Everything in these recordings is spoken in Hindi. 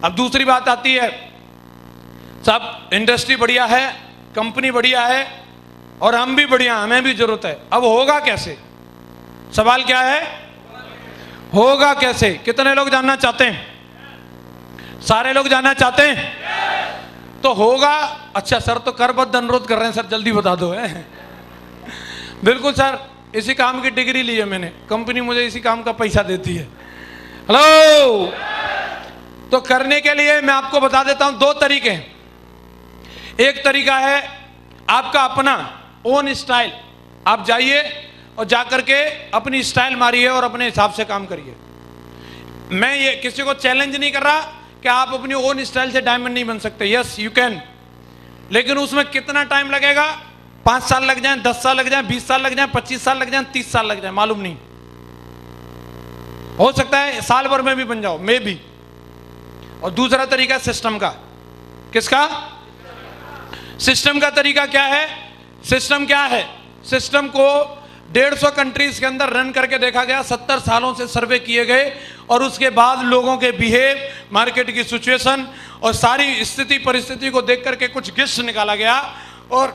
अब दूसरी बात आती है, सब इंडस्ट्री बढ़िया है, कंपनी बढ़िया है और हम भी बढ़िया, हमें भी जरूरत है। अब होगा कैसे? सवाल क्या है? होगा कैसे? कितने लोग जानना चाहते हैं? सारे लोग जानना चाहते हैं? तो होगा। अच्छा सर, तो करबद्ध अनुरोध कर रहे हैं सर, जल्दी बता दो है। बिल्कुल सर, इसी काम की डिग्री ली है मैंने, कंपनी मुझे इसी काम का पैसा देती है। हेलो, तो करने के लिए मैं आपको बता देता हूं दो तरीके हैं। एक तरीका है आपका अपना ओन स्टाइल, आप जाइए और जाकर के अपनी स्टाइल मारिए और अपने हिसाब से काम करिए। मैं ये किसी को चैलेंज नहीं कर रहा कि आप अपनी ओन स्टाइल से डायमंड नहीं बन सकते। यस यू कैन, लेकिन उसमें कितना टाइम लगेगा? 5 साल लग जाए, 10 साल लग जाए, 20 साल लग जाए, 25 साल लग जाए, 30 साल लग जाए, मालूम नहीं। हो सकता है साल भर में भी बन जाओ, मे भी। और दूसरा तरीका सिस्टम का। किसका? सिस्टम का तरीका क्या है? सिस्टम क्या है? सिस्टम को 150 कंट्रीज के अंदर रन करके देखा गया, 70 सालों से सर्वे किए गए और उसके बाद लोगों के बिहेव, मार्केट की सिचुएशन और सारी स्थिति परिस्थिति को देख करके कुछ गिस्ट निकाला गया और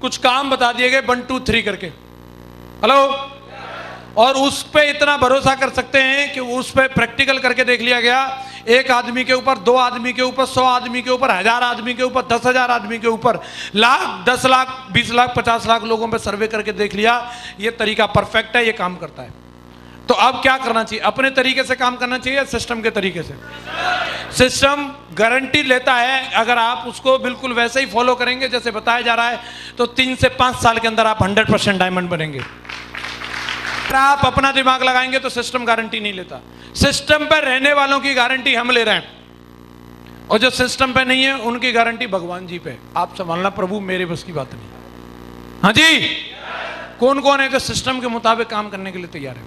कुछ काम बता दिए गए 1 2 3 करके। हेलो, और उस पे इतना भरोसा कर सकते हैं कि उस पे प्रैक्टिकल करके देख लिया गया। एक आदमी के ऊपर, 2 आदमी के ऊपर, 100 आदमी के ऊपर, 1000 आदमी के ऊपर, 10,000 आदमी के ऊपर, लाख, 10 लाख, 20 लाख, 50 लाख लोगों पे सर्वे करके देख लिया। ये तरीका परफेक्ट है, ये काम करता है। तो अब क्या करना चाहिए? अपने तरीके से काम करना चाहिए, सिस्टम के तरीके से? सिस्टम गारंटी लेता है, अगर आप उसको बिल्कुल वैसे ही फॉलो करेंगे जैसे बताया जा रहा है, तो 3 से 5 साल के अंदर आप 100% डायमंड बनेंगे। अगर आप अपना दिमाग लगाएंगे तो सिस्टम गारंटी नहीं लेता। सिस्टम पर रहने वालों की गारंटी हम ले रहे हैं, और जो सिस्टम पे नहीं है उनकी गारंटी भगवान जी पे। आप संभालना प्रभु, मेरे बस की बात नहीं। हाँ जी, कौन कौन है जो सिस्टम के मुताबिक काम करने के लिए तैयार है?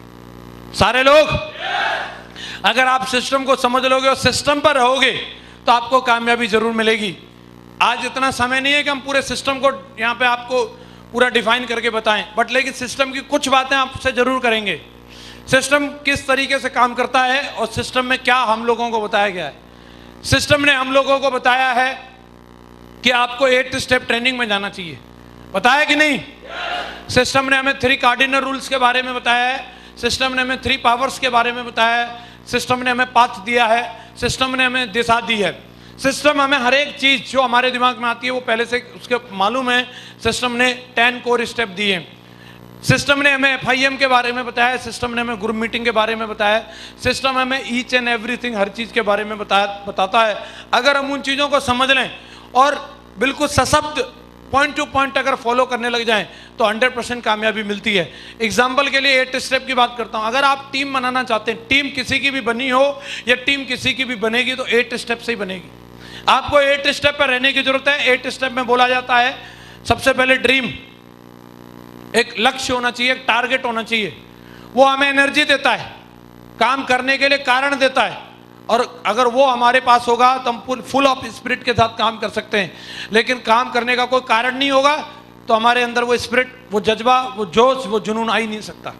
सारे लोग। अगर आप सिस्टम को समझ लोगे और सिस्टम पर रहोगे तो आपको कामयाबी जरूर मिलेगी। आज इतना समय नहीं है कि हम पूरे सिस्टम को यहाँ पे आपको पूरा डिफाइन करके बताएं, बट लेकिन सिस्टम की कुछ बातें आपसे जरूर करेंगे। सिस्टम किस तरीके से काम करता है और सिस्टम में क्या हम लोगों को बताया गया है। सिस्टम ने हम लोगों को बताया है कि आपको 8 स्टेप ट्रेनिंग में जाना चाहिए। बताया कि नहीं? सिस्टम ने हमें 3 कार्डिनल रूल्स के बारे में बताया है। सिस्टम ने हमें 3 पावर्स के बारे में बताया है। सिस्टम ने हमें पाथ दिया है। सिस्टम ने हमें दिशा दी है। सिस्टम हमें हर एक चीज जो हमारे दिमाग में आती है वो पहले से उसके मालूम है। सिस्टम ने 10 कोर स्टेप दिए हैं। सिस्टम ने हमें FIM के बारे में बताया। सिस्टम ने हमें ग्रुप मीटिंग के बारे में बताया। सिस्टम हमें ईच एंड एवरीथिंग, हर चीज के बारे में बताता है। अगर हम उन चीजों को समझ लें और बिल्कुल सशब्द पॉइंट टू पॉइंट अगर फॉलो करने लग जाएं तो 100% कामयाबी मिलती है। एग्जाम्पल के लिए 8 स्टेप की बात करता हूं। अगर आप टीम बनाना चाहते हैं, टीम किसी की भी बनी हो या टीम किसी की भी बनेगी तो 8 स्टेप से ही बनेगी। आपको 8 स्टेप पर रहने की जरूरत है। 8 स्टेप में बोला जाता है सबसे पहले ड्रीम, एक लक्ष्य होना चाहिए, एक टारगेट होना चाहिए। वो हमें एनर्जी देता है, काम करने के लिए कारण देता है, और अगर वो हमारे पास होगा तो हम फुल ऑफ स्पिरिट के साथ काम कर सकते हैं। लेकिन काम करने का कोई कारण नहीं होगा तो हमारे अंदर वो स्पिरिट, वो जज्बा, वो जोश, वो जुनून आ ही नहीं सकता।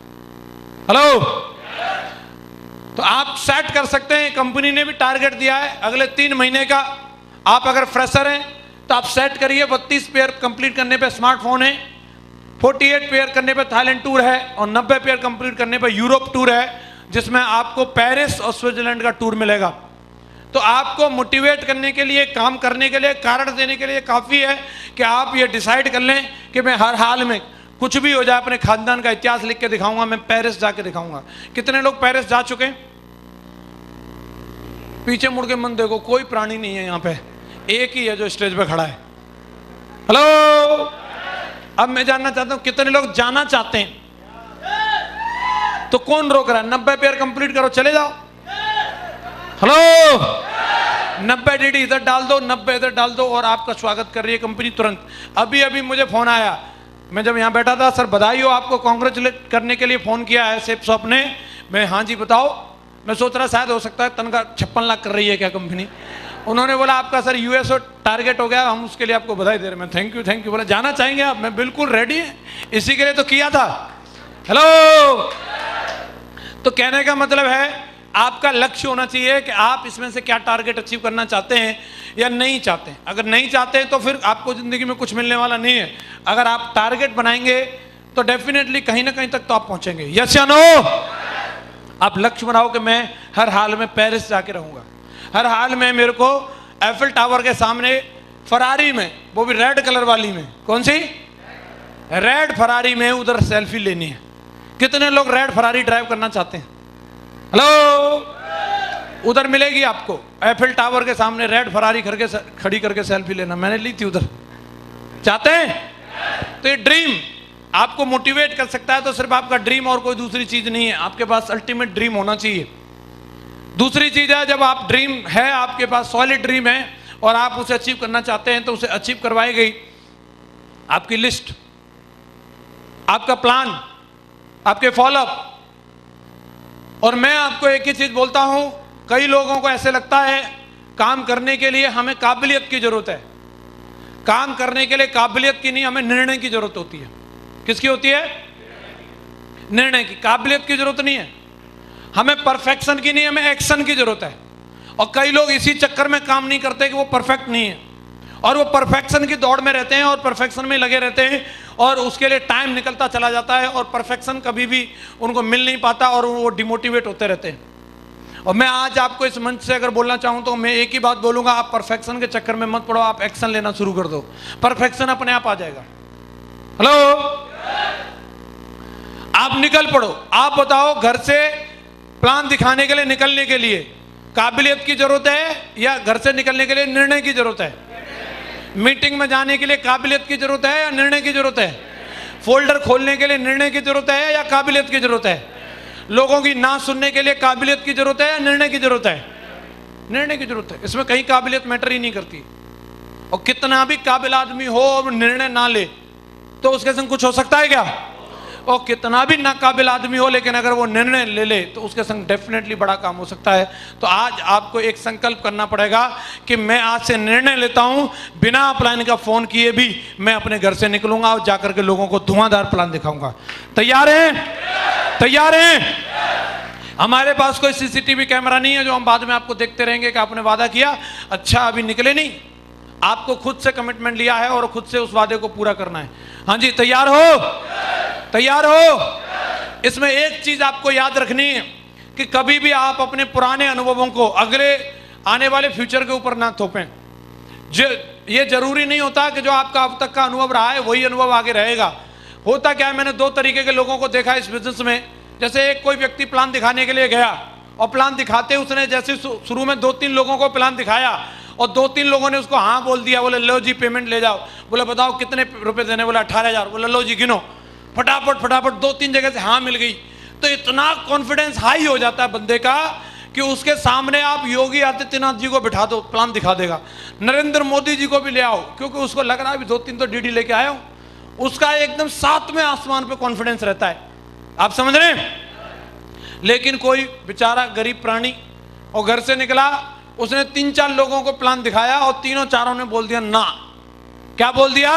हेलो, तो आप सेट कर सकते हैं। कंपनी ने भी टारगेट दिया है अगले 3 महीने का। आप अगर फ्रेशर हैं तो आप सेट करिए 32 पेयर कंप्लीट करने पे स्मार्टफोन है, 48 पेयर करने पे थाईलैंड टूर है और 90 पेयर कंप्लीट करने पे यूरोप टूर है, जिसमें आपको पेरिस और स्विट्जरलैंड का टूर मिलेगा। तो आपको मोटिवेट करने के लिए, काम करने के लिए, कारण देने के लिए काफ़ी है कि आप ये डिसाइड कर लें कि मैं हर हाल में कुछ भी हो जाए अपने खानदान का इतिहास लिख के दिखाऊंगा, मैं पेरिस जाके दिखाऊंगा। कितने लोग पेरिस जा चुके हैं? पीछे मुड़ के मन देखो, कोई प्राणी नहीं है यहाँ पे, एक ही है जो स्टेज पे खड़ा है। हेलो, अब मैं जानना चाहता हूँ कितने लोग जाना चाहते हैं? तो कौन रोक रहा है? 90 पेयर कंप्लीट करो, चले जाओ। हेलो, 90 डीडी इधर डाल दो, 90 इधर डाल दो और आपका स्वागत कर रही है कंपनी तुरंत। अभी अभी मुझे फोन आया, मैं जब यहाँ बैठा था, सर बधाई हो, आपको कॉन्ग्रेचुलेट करने के लिए फोन किया है सेप शॉप ने। मैं हाँ जी बताओ। मैं सोच रहा शायद हो सकता है तनख्वाह 56 लाख कर रही है क्या कंपनी। उन्होंने बोला आपका सर यूएसओ टारगेट हो गया, हम उसके लिए आपको बधाई दे रहे हैं। मैं थैंक यू बोला, जाना चाहेंगे आप? मैं बिल्कुल रेडी है, इसी के लिए तो किया था। हेलो, तो कहने का मतलब है आपका लक्ष्य होना चाहिए कि आप इसमें से क्या टारगेट अचीव करना चाहते हैं या नहीं चाहते हैं। अगर नहीं चाहते हैं तो फिर आपको जिंदगी में कुछ मिलने वाला नहीं है। अगर आप टारगेट बनाएंगे तो डेफिनेटली कहीं ना कहीं तक तो आप पहुंचेंगे। यस या नो? आप लक्ष्य बनाओ कि मैं हर हाल में पेरिस जाके रहूंगा, हर हाल में मेरे को एफिल टावर के सामने फरारी में, वो भी रेड कलर वाली में, कौन सी? रेड फरारी में उधर सेल्फी लेनी है। कितने लोग रेड फरारी ड्राइव करना चाहते हैं? हेलो, उधर मिलेगी आपको एफिल टावर के सामने रेड फरारी खड़ी करके सेल्फी लेना। मैंने ली थी उधर। चाहते हैं? तो ये ड्रीम आपको मोटिवेट कर सकता है, तो सिर्फ आपका ड्रीम और कोई दूसरी चीज नहीं है। आपके पास अल्टीमेट ड्रीम होना चाहिए। दूसरी चीज है, जब आप ड्रीम है, आपके पास सॉलिड ड्रीम है और आप उसे अचीव करना चाहते हैं, तो उसे अचीव करवाई गई आपकी लिस्ट, आपका प्लान, आपके फॉलोअप। और मैं आपको एक ही चीज बोलता हूं, कई लोगों को ऐसे लगता है काम करने के लिए हमें काबिलियत की जरूरत है। काम करने के लिए काबिलियत की नहीं, हमें निर्णय की जरूरत होती है। किसकी होती है? निर्णय की। काबिलियत की जरूरत नहीं है हमें, परफेक्शन की नहीं, हमें एक्शन की जरूरत है। और कई लोग इसी चक्कर में काम नहीं करते कि वो परफेक्ट नहीं है, और वो परफेक्शन की दौड़ में रहते हैं और परफेक्शन में लगे रहते हैं, और उसके लिए टाइम निकलता चला जाता है और परफेक्शन कभी भी उनको मिल नहीं पाता और वो डिमोटिवेट होते रहते हैं। और मैं आज आपको इस मंच से अगर बोलना चाहूं तो मैं एक ही बात बोलूंगा, आप परफेक्शन के चक्कर में मत पड़ो, आप एक्शन लेना शुरू कर दो, परफेक्शन अपने आप आ जाएगा। हेलो, आप निकल पड़ो। आप बताओ, घर से प्लान दिखाने के लिए, निकलने के लिए काबिलियत की जरूरत है या घर से निकलने के लिए निर्णय की जरूरत है? मीटिंग में जाने के लिए काबिलियत की जरूरत है या निर्णय की जरूरत है? फोल्डर खोलने के लिए निर्णय की जरूरत है या काबिलियत की जरूरत है? लोगों की ना सुनने के लिए काबिलियत की जरूरत है या निर्णय की जरूरत है? निर्णय की जरूरत है। इसमें कहीं काबिलियत मैटर ही नहीं करती। और कितना भी काबिल आदमी हो और निर्णय ना ले तो उसके संग कुछ हो सकता है क्या? और कितना भी नाकाबिल आदमी हो लेकिन अगर वो निर्णय ले ले तो उसके संग डेफिनेटली बड़ा काम हो सकता है। तो आज आपको एक संकल्प करना पड़ेगा कि मैं आज से निर्णय लेता हूं, बिना प्लान का फोन किए भी मैं अपने घर से निकलूंगा और जाकर के लोगों को धुआंधार प्लान दिखाऊंगा। तैयार हैं? तैयार हैं? हमारे पास कोई सीसीटीवी कैमरा नहीं है जो हम बाद में आपको देखते रहेंगे कि आपने वादा किया, अच्छा अभी निकले नहीं। आपको खुद से कमिटमेंट लिया है और खुद से उस वादे को पूरा करना है। हाँ जी, तैयार हो? तैयार हो? इसमें एक चीज आपको याद रखनी है कि कभी भी आप अपने पुराने अनुभवों को अगले आने वाले फ्यूचर के ऊपर ना थोपें। ये जरूरी नहीं होता कि जो आपका अब तक का अनुभव रहा है वही अनुभव आगे रहेगा। होता क्या है, मैंने दो तरीके के लोगों को देखा इस बिजनेस में। जैसे एक कोई व्यक्ति प्लान दिखाने के लिए गया और प्लान दिखाते उसने जैसे शुरू में 2-3 लोगों को प्लान दिखाया और 2-3 लोगों ने उसको हाँ बोल दिया। बोले लो जी पेमेंट ले जाओ। बोले बताओ कितने रुपए देने? बोला 18,000। बोला लो जी गिनो। फटाफट 2-3 जगह से हाँ मिल गई। तो इतना कॉन्फिडेंस हाई हो जाता है बंदे का कि उसके सामने आप योगी आदित्यनाथ जी को बिठा दो, प्लान दिखा देगा। नरेंद्र मोदी जी को भी ले आओ, क्योंकि उसको लग रहा है 2-3 तो डीडी लेके आया हूं। उसका एकदम 7वें आसमान पे कॉन्फिडेंस रहता है। आप समझ रहे हैं? लेकिन कोई बेचारा गरीब प्राणी और घर से निकला, उसने 3-4 लोगों को प्लान दिखाया और तीनों चारों ने बोल दिया ना। क्या बोल दिया?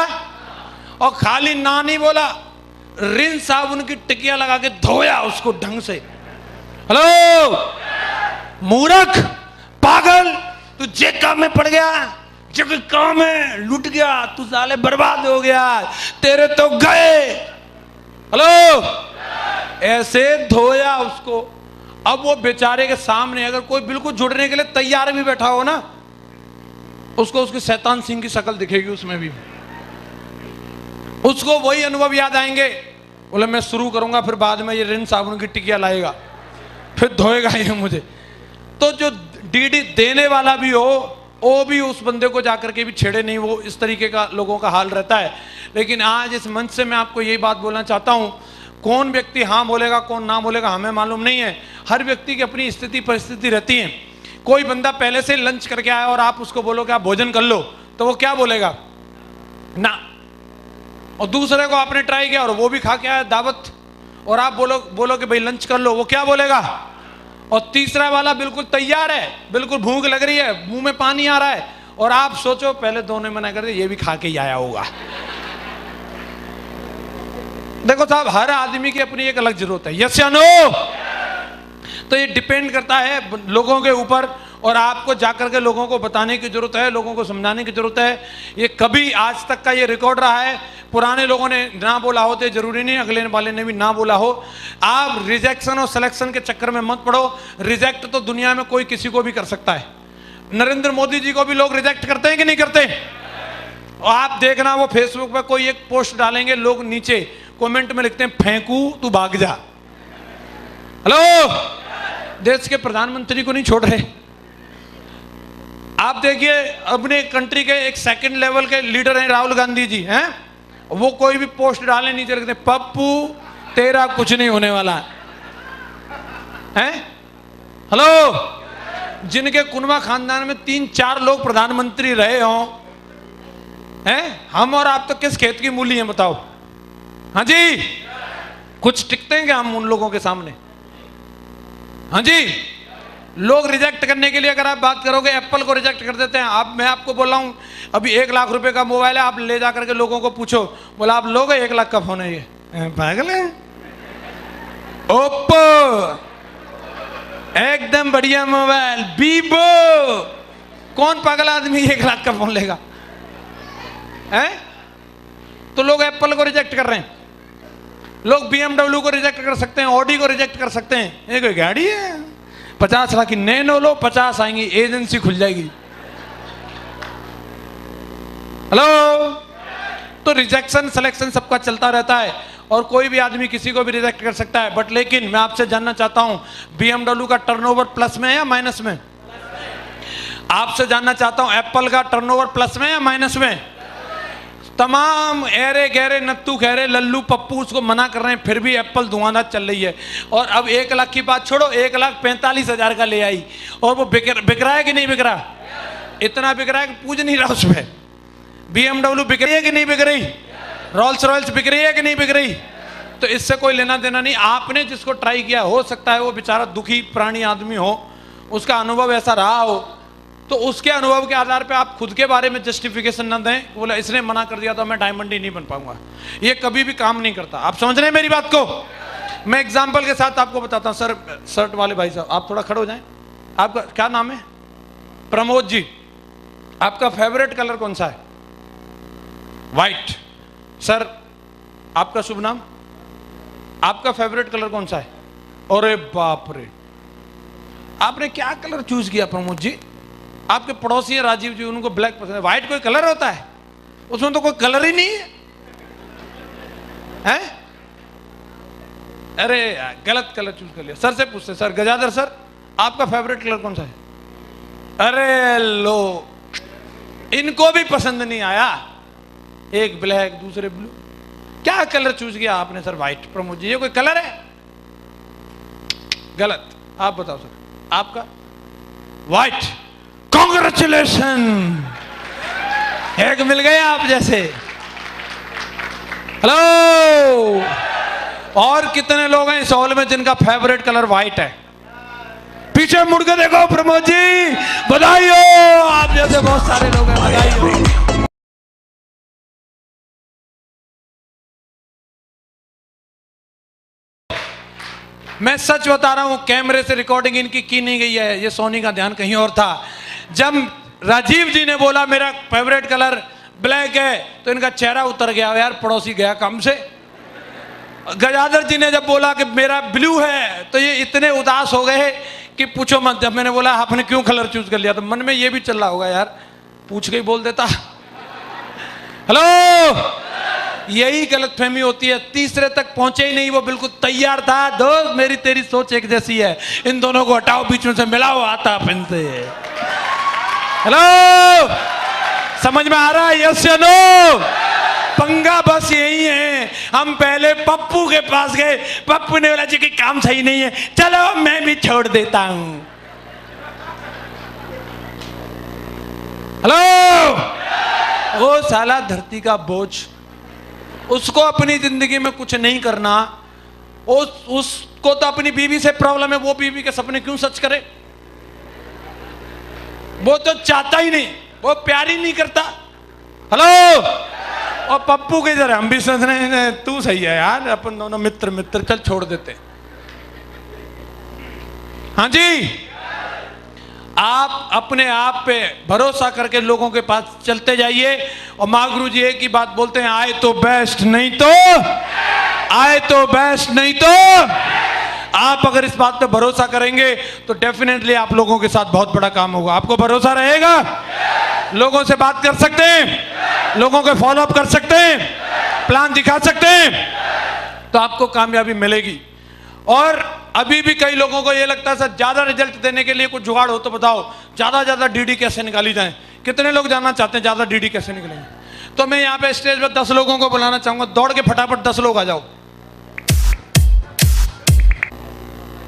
और खाली ना नहीं बोला, रिन साबुन की टिकिया लगा के धोया उसको ढंग से। हेलो मूर्ख, पागल, तू जे काम में पड़ गया, जब काम में लुट गया, तू साले बर्बाद हो गया, तेरे तो गए। हेलो, ऐसे धोया उसको। अब वो बेचारे के सामने अगर कोई बिल्कुल जुड़ने के लिए तैयार भी बैठा हो ना, उसको उसके शैतान सिंह की शक्ल दिखेगी उसमें भी। उसको वही अनुभव याद आएंगे। बोले मैं शुरू करूंगा, फिर बाद में ये रिन साबुन की टिकिया लाएगा, फिर धोएगा ये मुझे। तो जो डीडी देने वाला भी हो वो भी उस बंदे को जाकर के भी छेड़े नहीं। वो इस तरीके का लोगों का हाल रहता है। लेकिन आज इस मंच से मैं आपको यही बात बोलना चाहता हूं, कौन व्यक्ति हाँ बोलेगा कौन ना बोलेगा हमें मालूम नहीं है। हर व्यक्ति की अपनी स्थिति परिस्थिति रहती है। कोई बंदा पहले से लंच करके आया और आप उसको बोलो कि आप भोजन कर लो, तो वो क्या बोलेगा? ना। और दूसरे को आपने ट्राई किया और वो भी खा के आया दावत, और आप बोलो कि भाई लंच कर लो, वो क्या बोलेगा? और तीसरा वाला बिल्कुल तैयार है, बिल्कुल भूख लग रही है, मुंह में पानी आ रहा है, और आप सोचो पहले दोनों मना कर दे, ये भी खा के ही आया होगा। देखो साहब, हर आदमी की अपनी एक अलग जरूरत है। यस या नो? तो ये डिपेंड करता है लोगों के ऊपर, और आपको जाकर के लोगों को बताने की जरूरत है, लोगों को समझाने की जरूरत है। ये कभी आज तक का ये रिकॉर्ड रहा है, पुराने लोगों ने ना बोला हो तो जरूरी नहीं अगले वाले ने भी ना बोला हो। आप रिजेक्शन और सिलेक्शन के चक्कर में मत पड़ो। रिजेक्ट तो दुनिया में कोई किसी को भी कर सकता है। नरेंद्र मोदी जी को भी लोग रिजेक्ट करते हैं कि नहीं करते? और आप देखना, वो फेसबुक पे कोई एक पोस्ट डालेंगे, लोग नीचे कमेंट में लिखते हैं फेंकू तू भाग जा। हेलो, देश के प्रधानमंत्री को नहीं छोड़ रहे। आप देखिए अपने कंट्री के एक सेकंड लेवल के लीडर हैं राहुल गांधी जी हैं, वो कोई भी पोस्ट डाले नीचे लिखते हैं पप्पू तेरा कुछ नहीं होने वाला है। हेलो, जिनके कुनबा खानदान में 3-4 लोग प्रधानमंत्री रहे हों, हैं, हम और आप तो किस खेत की मूली हैं बताओ? हाँ जी, कुछ टिकते हैं क्या हम उन लोगों के सामने? हाँ जी, लोग रिजेक्ट करने के लिए अगर आप बात करोगे, एप्पल को रिजेक्ट कर देते हैं। आप, मैं आपको बोल रहा हूं, अभी 1 लाख रुपए का मोबाइल है, आप ले जाकर के लोगों को पूछो, बोला आप लोगे 1 लाख का फोन है ये? पागल है? ओप्पो एकदम बढ़िया मोबाइल, वीवो, कौन पागल आदमी 1 लाख का फोन लेगा? हैं? तो लोग एप्पल को रिजेक्ट कर रहे हैं, लोग BMW को रिजेक्ट कर सकते हैं, ऑडी को रिजेक्ट कर सकते हैं। ये कोई गाड़ी है? 50 लाख की नैनो लो, 50 आएंगी, एजेंसी खुल जाएगी। हेलो, तो रिजेक्शन सिलेक्शन सबका चलता रहता है, और कोई भी आदमी किसी को भी रिजेक्ट कर सकता है। बट लेकिन मैं आपसे जानना चाहता हूं, BMW का टर्नओवर प्लस में है या माइनस में? आपसे जानना चाहता हूं, एप्पल का टर्नओवर प्लस में या माइनस में? तमाम ऐरे गहरे नत्तू खैरे लल्लू पप्पू उसको मना कर रहे हैं, फिर भी एप्पल धुआंधार चल रही है। और अब 1 लाख की बात छोड़ो, 1,45,000 का ले आई, और वो बिक रहा है कि नहीं बिक रहा? इतना बिक रहा है कि पूछ नहीं रहा उसमें। BMW बिक रही है कि नहीं बिक रही? रोल्स रॉयल्स बिक रही है कि नहीं बिक रही? तो इससे कोई लेना देना नहीं। आपने जिसको ट्राई किया, हो सकता है वो बेचारा दुखी प्राणी आदमी हो, उसका अनुभव ऐसा रहा हो, तो उसके अनुभव के आधार पे आप खुद के बारे में जस्टिफिकेशन न दें, बोला इसने मना कर दिया तो मैं डायमंड ही नहीं बन पाऊंगा। ये कभी भी काम नहीं करता। आप समझ रहे हैं मेरी बात को? मैं एग्जांपल के साथ आपको बताता हूं। सर, शर्ट वाले भाई साहब, आप थोड़ा खड़े हो जाएं। आपका क्या नाम है? प्रमोद जी। आपका फेवरेट कलर कौन सा है? व्हाइट। सर, आपका शुभ नाम? आपका फेवरेट कलर कौन सा है? अरे बाप रे, आपने क्या कलर चूज किया प्रमोद जी? आपके पड़ोसी है राजीव जी, उनको ब्लैक पसंद है। व्हाइट कोई कलर होता है? उसमें तो कोई कलर ही नहीं है, हैं? अरे गलत कलर चूज कर लिया। सर से पूछते, सर गजाधर सर, आपका फेवरेट कलर कौन सा है? अरे लो, इनको भी पसंद नहीं आया, एक ब्लैक दूसरे ब्लू। क्या कलर चूज किया आपने? Sir white. प्रमोद जी, ये कोई कलर है? गलत। आप बताओ सर, आपका? व्हाइट। कांग्रेचुलेशन, एक मिल गए आप जैसे। हेलो, और कितने लोग हैं इस हॉल में जिनका फेवरेट कलर व्हाइट है? पीछे मुड़ के देखो प्रमोद जी, बधाई हो, आप जैसे बहुत सारे लोग हैं, बधाई हो। मैं सच बता रहा हूं, कैमरे से रिकॉर्डिंग इनकी की नहीं गई है, ये सोनी का ध्यान कहीं और था। जब राजीव जी ने बोला मेरा फेवरेट कलर ब्लैक है, तो इनका चेहरा उतर गया, यार पड़ोसी गया काम से। गजाधर जी ने जब बोला कि मेरा ब्लू है, तो ये इतने उदास हो गए कि पूछो मत। जब मैंने बोला आपने क्यों कलर चूज कर लिया, तो मन में ये भी चल रहा होगा, यार पूछ के ही बोल देता। हेलो, यही गलतफहमी होती है। तीसरे तक पहुंचे ही नहीं, वो बिल्कुल तैयार था। दोस्त, मेरी तेरी सोच एक जैसी है, इन दोनों को हटाओ, बीच में से मिलाओ, आता फिर से। हेलो, समझ में आ रहा है? यस या नो? पंगा बस यही है। हम पहले पप्पू के पास गए, पप्पू ने बोला जी कि काम सही नहीं है, चलो मैं भी छोड़ देता हूं। हेलो, वो साला धरती का बोझ, उसको अपनी जिंदगी में कुछ नहीं करना, उसको तो अपनी बीवी से प्रॉब्लम है, वो बीवी के सपने क्यों सच करे? वो तो चाहता ही नहीं, वो प्यार ही नहीं करता। हेलो, और पप्पू के जरा हम भी सोच रहे हैं तू सही है यार, अपन दोनों मित्र मित्र, चल छोड़ देते। हाँ जी, आप अपने आप पे भरोसा करके लोगों के पास चलते जाइए। और महागुरु जी एक ही बात बोलते हैं, आए तो बेस्ट, नहीं तो आए तो बेस्ट, नहीं तो। आप अगर इस बात पे भरोसा करेंगे तो डेफिनेटली आप लोगों के साथ बहुत बड़ा काम होगा। आपको भरोसा रहेगा, लोगों से बात कर सकते हैं, लोगों को फॉलो अप कर सकते हैं, प्लान दिखा सकते हैं, तो आपको कामयाबी मिलेगी। और अभी भी कई लोगों को ये लगता है सर ज्यादा रिजल्ट देने के लिए कुछ जुगाड़ हो तो बताओ, ज्यादा डीडी कैसे निकाली जाए। कितने लोग जानना चाहते हैं ज्यादा डीडी कैसे निकलेंगे? तो मैं यहाँ पे स्टेज पर 10 लोगों को बुलाना चाहूंगा, दौड़ के फटाफट 10 लोग आ जाओ।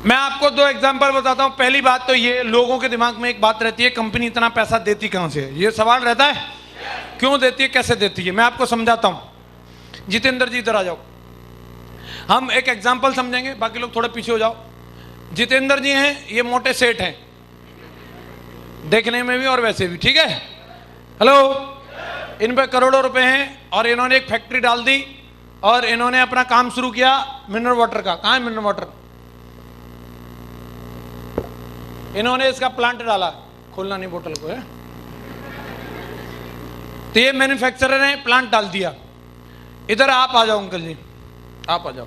मैं आपको 2 एग्जांपल बताता हूं। पहली बात तो ये, लोगों के दिमाग में एक बात रहती है, कंपनी इतना पैसा देती कहां से है, ये सवाल रहता है। क्यों देती है, कैसे देती है, मैं आपको समझाता हूं। जितेंद्र जी इधर आ जाओ, हम एक एग्जांपल समझेंगे, बाकी लोग थोड़े पीछे हो जाओ। जितेंद्र जी हैं, ये मोटे सेठ हैं, देखने में भी और वैसे भी, ठीक है। हेलो, इन पे करोड़ों रुपए हैं और इन्होंने एक फैक्ट्री डाल दी और इन्होंने अपना काम शुरू किया मिनरल वाटर का। कहां है मिनरल वाटर? इन्होंने इसका प्लांट डाला, खोलना नहीं बोतल को है। तो ये मैन्युफैक्चरर ने प्लांट डाल दिया। इधर आप आ जाओ अंकल जी, आप आ जाओ।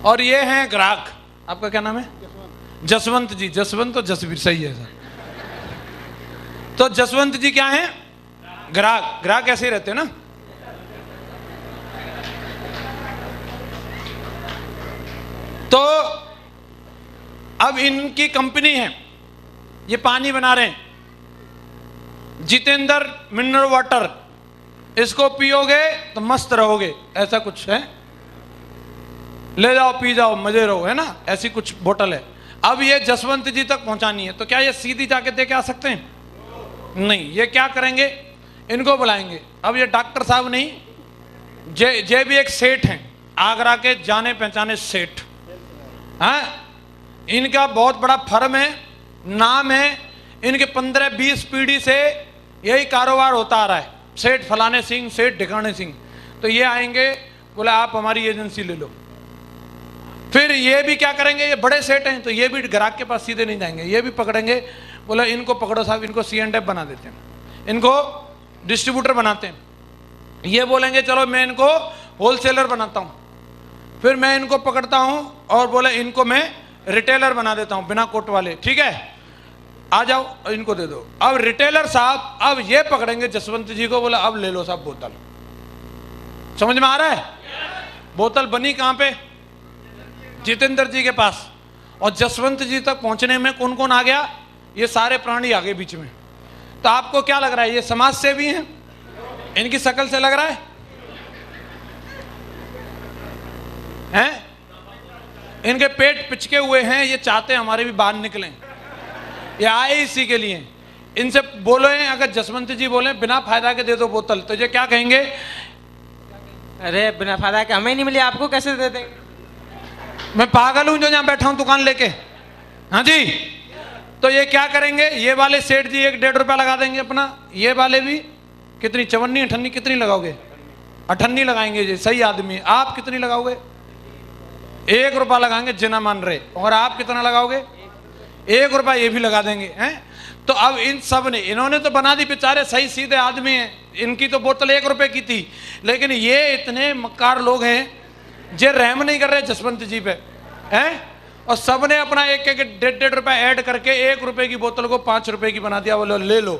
और ये हैं ग्राहक, आपका क्या नाम है? जसवंत जी। जसवंत तो जसवीर, सही है सर। तो जसवंत जी क्या हैं? ग्राहक। ग्राहक ऐसे ही रहते हैं ना। तो अब इनकी कंपनी है, ये पानी बना रहे हैं, जितेंद्र मिनरल वाटर, इसको पियोगे तो मस्त रहोगे, ऐसा कुछ है। ले जाओ पी जाओ मजे रहो, है ना, ऐसी कुछ बोतल है। अब ये जसवंत जी तक पहुंचानी है, तो क्या ये सीधी जाके दे के आ सकते हैं? नहीं, ये क्या करेंगे, इनको बुलाएंगे। अब ये डॉक्टर साहब नहीं, जे भी एक सेठ हैं, आगरा के जाने पहचाने सेठ, हाँ, इनका बहुत बड़ा फर्म है, नाम है, इनके 15-20 पीढ़ी से यही कारोबार होता आ रहा है, सेठ फलाने सिंह, सेठ ढिकाने सिंह। तो ये आएंगे, बोले आप हमारी एजेंसी ले लो। फिर ये भी क्या करेंगे, ये बड़े सेठ हैं, तो ये भी ग्राहक के पास सीधे नहीं जाएंगे, ये भी पकड़ेंगे, बोले इनको पकड़ो साहब, इनको C&F बना देते हैं, इनको डिस्ट्रीब्यूटर बनाते हैं। ये बोलेंगे चलो मैं इनको होलसेलर बनाता हूँ। फिर मैं इनको पकड़ता हूँ और बोले इनको मैं रिटेलर बना देता हूँ, बिना कोट वाले, ठीक है, आ जाओ इनको दे दो। अब रिटेलर साहब, अब ये पकड़ेंगे जसवंत जी को, बोला अब ले लो साहब बोतल। समझ में आ रहा है? बोतल बनी कहां पे? जितेंद्र जी के पास। और जसवंत जी तक पहुंचने में कौन कौन आ गया? ये सारे प्राणी आ गए बीच में। तो आपको क्या लग रहा है, ये समाज सेवी हैं? इनकी शक्ल से लग रहा है? हैं? इनके पेट पिचके हुए हैं, ये चाहते हैं हमारे भी बाहर निकलें, ये आए इसी के लिए। इनसे बोलो, अगर जसवंत जी बोले बिना फायदा के दे दो बोतल, तो ये क्या कहेंगे? अरे बिना फायदा के हमें नहीं मिली, आपको कैसे दे देंगे? मैं पागल हूं जो यहां बैठा हूं दुकान लेके? हाँ जी। तो ये क्या करेंगे, ये वाले सेठ जी 1-1.5 रुपया लगा देंगे अपना, ये वाले भी कितनी, 54-58 कितनी लगाओगे? 58 लगाएंगे जी, सही आदमी। आप कितनी लगाओगे? 1 रुपया लगाएंगे, जिना मान रहे। और आप कितना लगाओगे? 1 रुपया, ये भी लगा देंगे, हैं? तो अब इन सब ने, इन्होंने तो बना दी, बेचारे सही सीधे आदमी हैं, इनकी तो बोतल 1 रुपए की थी, लेकिन ये इतने मक्कार लोग हैं जे रहम नहीं कर रहे जसवंत जी पे, हैं? और सब ने अपना 1-1 रुपया ऐड करके 1 रुपए की बोतल को 5 रुपए की बना दिया, बोलो ले लो।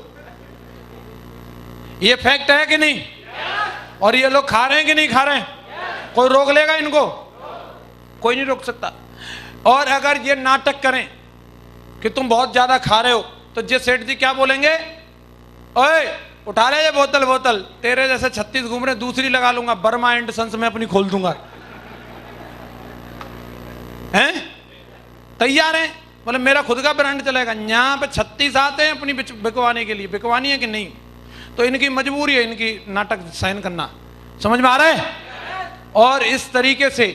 ये फैक्ट है कि नहीं? और ये लोग खा रहे हैं कि नहीं खा रहे हैं? कोई रोक लेगा इनको? कोई नहीं रोक सकता। और अगर ये नाटक करें कि तुम बहुत ज्यादा खा रहे हो, तो जे सेठ जी क्या बोलेंगे? ओए उठा ले ये बोतल, बोतल तेरे जैसे 36 घूम रहे, दूसरी लगा लूंगा, बर्मा एंड सन्स में अपनी खोल दूंगा, हैं? तैयार हैं, बोले मेरा खुद का ब्रांड चलेगा। यहाँ पे 36 आते हैं अपनी बिकवाने के लिए, बिकवानी है कि नहीं? तो इनकी मजबूरी है, इनकी नाटक सहन करना। समझ में आ रहा है? और इस तरीके से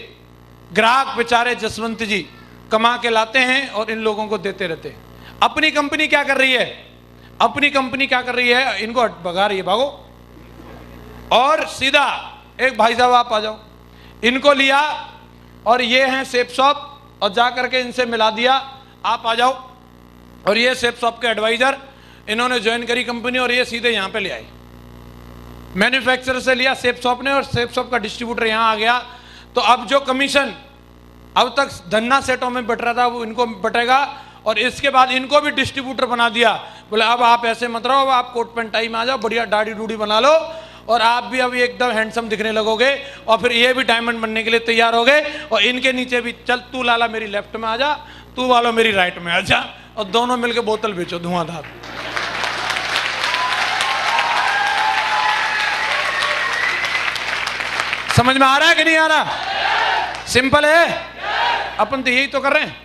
ग्राहक बेचारे जसवंत जी कमा के लाते हैं और इन लोगों को देते रहते हैं। अपनी कंपनी क्या कर रही है? अपनी कंपनी क्या कर रही है? इनको भगा रही है, भागो। और सीधा एक भाई साहब आप आ जाओ, इनको लिया और ये हैं सेप शॉप, और जा करके इनसे मिला दिया, आप आ जाओ। और ये सेफ शॉप के एडवाइजर, इन्होंने ज्वाइन करी कंपनी और ये सीधे यहाँ पे ले आए। मैन्युफैक्चरर से लिया सेफ शॉप ने और सेफ शॉप का डिस्ट्रीब्यूटर यहाँ आ गया। तो अब जो कमीशन अब तक धन्ना सेटों में बट रहा था वो इनको बटेगा और इसके बाद इनको भी डिस्ट्रीब्यूटर बना दिया। बोले अब आप ऐसे मत रहो, अब आप कोट पैंट टाई में आ जाओ, बढ़िया दाढ़ी डूढ़ी बना लो और आप भी अभी एकदम हैंडसम दिखने लगोगे और फिर ये भी डायमंड बनने के लिए तैयार हो गए। और इनके नीचे भी चल तू लाला मेरी लेफ्ट में आ जा, तू वालो मेरी राइट में आ जा और दोनों मिलकर बोतल बेचो धुआंधार। समझ में आ रहा है कि नहीं आ रहा? सिंपल है, अपन तो यही तो कर रहे हैं।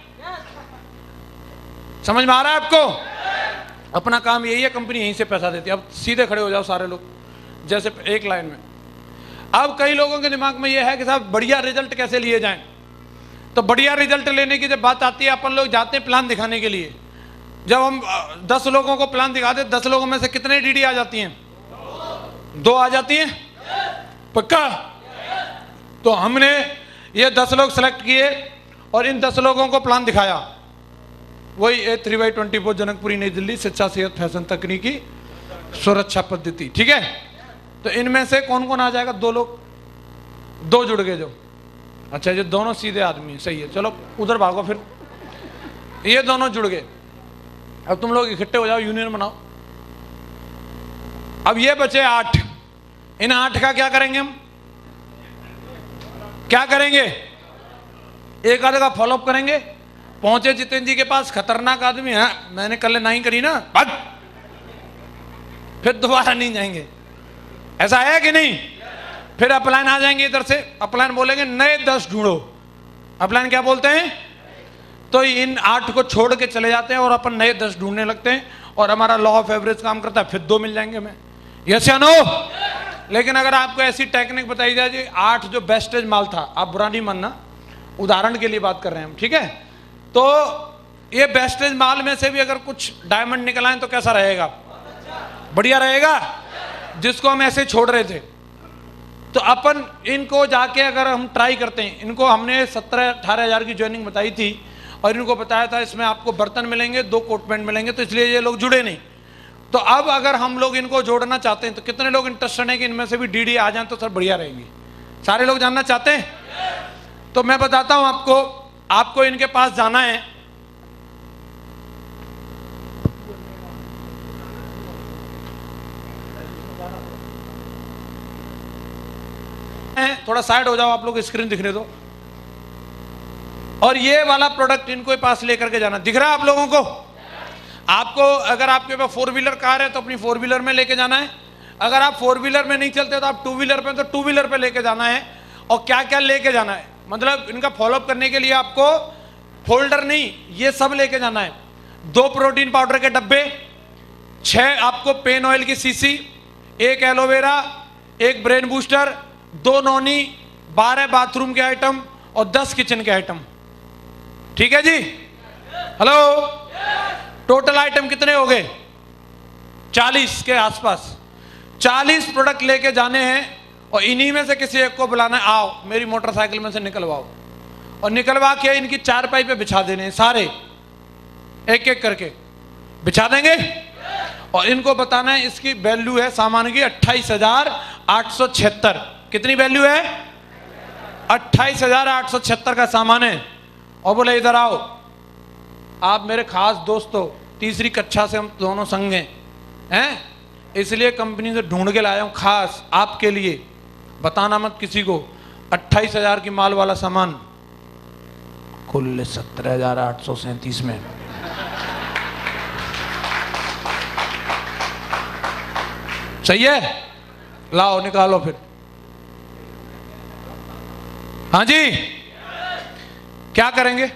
समझ में आ रहा है आपको? अपना काम यही है, कंपनी यहीं से पैसा देती है। अब सीधे खड़े हो जाओ सारे लोग जैसे एक लाइन में। अब कई लोगों के दिमाग में यह है कि साहब बढ़िया रिजल्ट कैसे लिए जाएं। तो बढ़िया रिजल्ट लेने की जब बात आती है, अपन लोग जाते हैं प्लान दिखाने के लिए। जब हम 10 लोगों को प्लान दिखाते, 10 लोगों में से कितने डीडी आ जाती हैं? 2 आ जाती हैं, पक्का? तो हमने ये 10 लोग सेलेक्ट किए और इन 10 लोगों को प्लान दिखाया। वही A3/24 जनकपुरी नई दिल्ली, शिक्षा सेहत फैशन तकनीकी सुरक्षा पद्धति, ठीक है। तो इनमें से कौन कौन आ जाएगा? 2 लोग, 2 जुड़ गए जो। अच्छा ये दोनों सीधे आदमी, सही है, चलो उधर भागो फिर। ये दोनों जुड़ गए, अब तुम लोग इकट्ठे हो जाओ, यूनियन बनाओ। अब ये बचे 8, इन 8 का क्या करेंगे हम? क्या करेंगे? एक आधे का फॉलोअप करेंगे। पहुंचे जितेंद्र जी के पास, खतरनाक आदमी है, मैंने कल नहीं करी ना, भाग, फिर दोबारा नहीं जाएंगे। ऐसा है कि नहीं? फिर अपलाइन आ जाएंगे इधर से, अपलाइन बोलेंगे नए 10 ढूंढो। अपलाइन क्या बोलते हैं? तो इन 8 को छोड़ के चले जाते हैं और अपन नए 10 ढूंढने लगते हैं और हमारा लॉ ऑफ एवरेज काम करता है, फिर 2 मिल जाएंगे हमें। यस या नो? लेकिन अगर आपको ऐसी टेक्निक बताई जाए जी 8 जो बेस्टेज माल था, आप बुरा नहीं मानना, उदाहरण के लिए बात कर रहे हैं हम, ठीक है। तो ये बेस्टेज माल में से भी अगर कुछ डायमंड निकल आए तो कैसा रहेगा? बढ़िया रहेगा, जिसको हम ऐसे छोड़ रहे थे। तो अपन इनको जाके अगर हम ट्राई करते हैं, इनको हमने 17-18 हज़ार की ज्वाइनिंग बताई थी और इनको बताया था इसमें आपको बर्तन मिलेंगे, 2 कोट पैंट मिलेंगे, तो इसलिए ये लोग जुड़े नहीं। तो अब अगर हम लोग इनको जोड़ना चाहते हैं तो कितने लोग इंटरेस्टेड हैं कि इनमें से भी डीडी आ जाए तो सर बढ़िया रहेंगी? सारे लोग जानना चाहते हैं? तो मैं बताता हूं आपको इनके पास जाना है। थोड़ा साइड हो जाओ, आप लोग स्क्रीन दिखने दो। और ये वाला प्रोडक्ट इनको पास लेकर के जाना। दिख रहा है आप लोगों को? आपको अगर आपके पास 4 व्हीलर कार है तो अपनी 4 व्हीलर में लेके जाना है। अगर आप 4 व्हीलर में नहीं चलते तो आप 2 व्हीलर पे, तो 2 व्हीलर पे लेके जाना है। और क्या क्या लेके जाना है, मतलब इनका फॉलोअप करने के लिए आपको फोल्डर नहीं, ये सब लेके जाना है। 2 प्रोटीन पाउडर के डब्बे, 6 आपको पेन ऑयल की शीशी, 1 aloe vera, 1 brain booster, 2 Noni, 12 bathroom के आइटम और 10 किचन के आइटम। ठीक है जी? हेलो, टोटल आइटम कितने हो गए? 40 के आसपास। 40 प्रोडक्ट लेके जाने हैं और इन्हीं में से किसी एक को बुलाना है, आओ मेरी मोटरसाइकिल में से निकलवाओ। और निकलवा के इनकी चारपाई पे बिछा देने, सारे एक एक करके बिछा देंगे। और इनको बताना है इसकी वैल्यू है सामान की 28,876। कितनी वैल्यू है? 28,876 का सामान है। और बोले इधर आओ, आप मेरे खास दोस्त हो, 3री कक्षा से हम दोनों संग हैं, इसलिए कंपनी से ढूंढ के लाया हूं खास आपके लिए, बताना मत किसी को। 28,000 की माल वाला सामान कुल 17,837 में। सही है? लाओ निकालो फिर। हाँ जी, क्या करेंगे?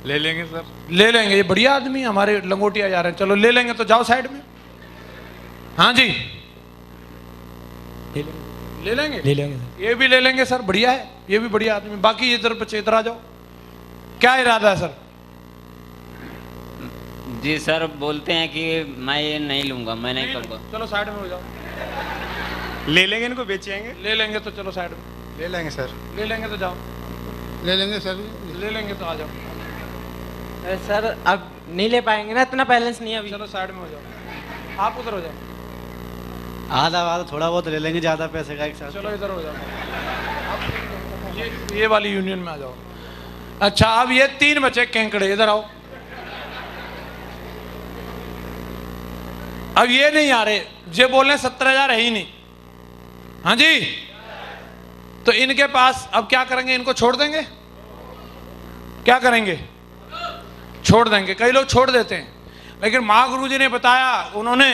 ले लेंगे सर। ले लेंगे, ये बढ़िया आदमी, हमारे लंगोटिया जा रहे हैं, चलो ले लेंगे। तो जाओ साइड में। हाँ जी, ले लेंगे, ले लेंगे, ये भी ले लेंगे सर, बढ़िया है, ये भी बढ़िया आदमी। बाकी इधर बच्चे इधर आ जाओ। क्या इरादा है सर? जी सर, बोलते हैं कि मैं ये नहीं लूंगा, मैं नहीं करूंगा। चलो साइड में हो जाओ। ले लेंगे, इनको बेचेंगे। ले लेंगे तो चलो साइड में। ले लेंगे सर। ले लेंगे तो जाओ। ले लेंगे सर। ले लेंगे तो आ जाओ। अरे सर अब नहीं ले पाएंगे ना, इतना बैलेंस नहीं है अभी। चलो साइड में हो जाओ, आप उधर हो जाओ। आधा आधा थोड़ा बहुत ले लेंगे, ज़्यादा पैसे का एक साथ। चलो इधर हो जाओ, ये वाली यूनियन में आ जाओ। अच्छा अब ये 3 बचे केंकड़े, इधर आओ। अब ये नहीं आ रहे, ये बोल रहे 17,000 है ही नहीं। हाँ जी, तो इनके पास अब क्या करेंगे, इनको छोड़ देंगे? क्या करेंगे? छोड़ देंगे। कई लोग छोड़ देते हैं, लेकिन महागुरु जी ने बताया, उन्होंने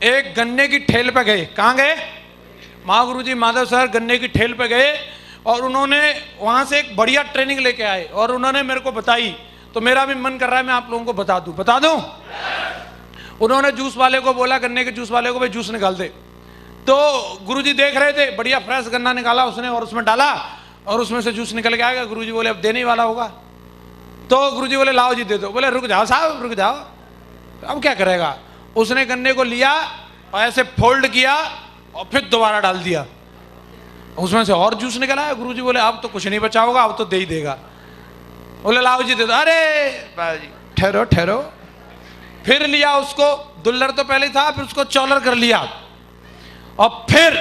एक गन्ने की ठेल पे गए। कहाँ गए? महागुरु जी माधव सर गन्ने की ठेल पे गए और उन्होंने वहां से एक बढ़िया ट्रेनिंग लेके आए और उन्होंने मेरे को बताई, तो मेरा भी मन कर रहा है मैं आप लोगों को बता दूं। बता दूं? उन्होंने जूस वाले को बोला, गन्ने के जूस वाले को, भाई जूस निकाल दे। तो गुरुजी देख रहे थे, बढ़िया फ्रेश गन्ना निकाला उसने और उसमें डाला और उसमें से जूस निकल के आ गया। गुरुजी बोले अब देने ही वाला होगा, तो गुरुजी बोले लाओ जी दे दो। बोले रुक जाओ साहब, रुक जाओ, अब क्या करेगा? उसने गन्ने को लिया और ऐसे फोल्ड किया और फिर दोबारा डाल दिया, उसमें से और जूस निकल आया। गुरुजी बोले अब तो कुछ नहीं बचा होगा, अब तो दे ही देगा। बोले लाओ जी दे दो। अरे बाजी ठहरो ठहरो। फिर लिया उसको, दुल्लर तो पहले था, फिर उसको चौलर कर लिया और फिर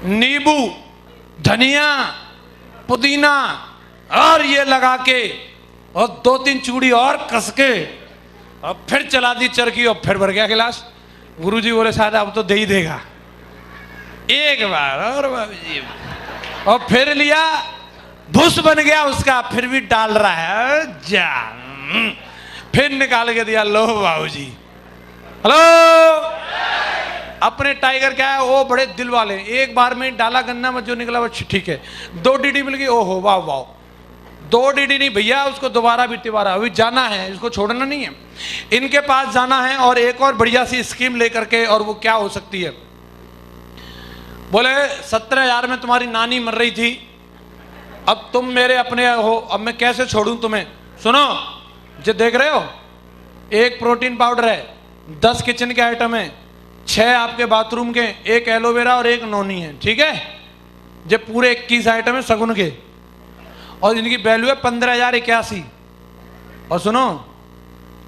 नींबू, धनिया, पुदीना और ये लगा के और 2-3 चूड़ी और कस के और फिर चला दी चरखी और फिर भर गया गिलास। गुरुजी बोले शायद अब तो दे ही देगा। एक बार और बाबूजी, और फिर लिया, भूस बन गया उसका, फिर भी डाल रहा है जा, फिर निकाल के दिया। लो बाबूजी, हेलो। अपने टाइगर क्या है, वो बड़े दिल वाले, एक बार में डाला गन्ना में जो निकला वो ठीक है। 2 डीडी मिल गई, ओहो वाह वाह। 2 डीडी नहीं भैया, उसको दोबारा भी तिबारा, अभी जाना है, इसको छोड़ना नहीं है। इनके पास जाना है और एक और बढ़िया सी स्कीम लेकर के, और वो क्या हो सकती है? बोले 17,000 में तुम्हारी नानी मर रही थी, अब तुम मेरे अपने हो, अब मैं कैसे छोड़ूं तुम्हें? सुनो, जो देख रहे हो, 1 प्रोटीन पाउडर है, 10 किचन के आइटम है, 6 आपके बाथरूम के, 1 एलोवेरा और 1 नोनी है, ठीक है? जब पूरे 21 आइटम है सगुन के, और इनकी वैल्यू है 15,081। और सुनो,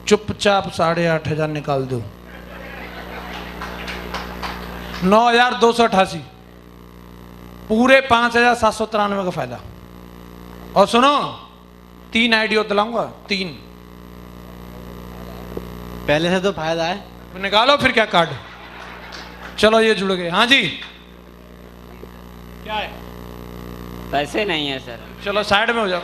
चुपचाप 8,500 निकाल दो, 9,288, पूरे 5,793 का फायदा। और सुनो, 3 आईडी दिलाऊंगा, 3। पहले से तो फायदा है, निकालो फिर क्या कार्ड। चलो ये जुड़ गए। हाँ जी, क्या है? पैसे नहीं है सर। चलो साइड में हो जाओ।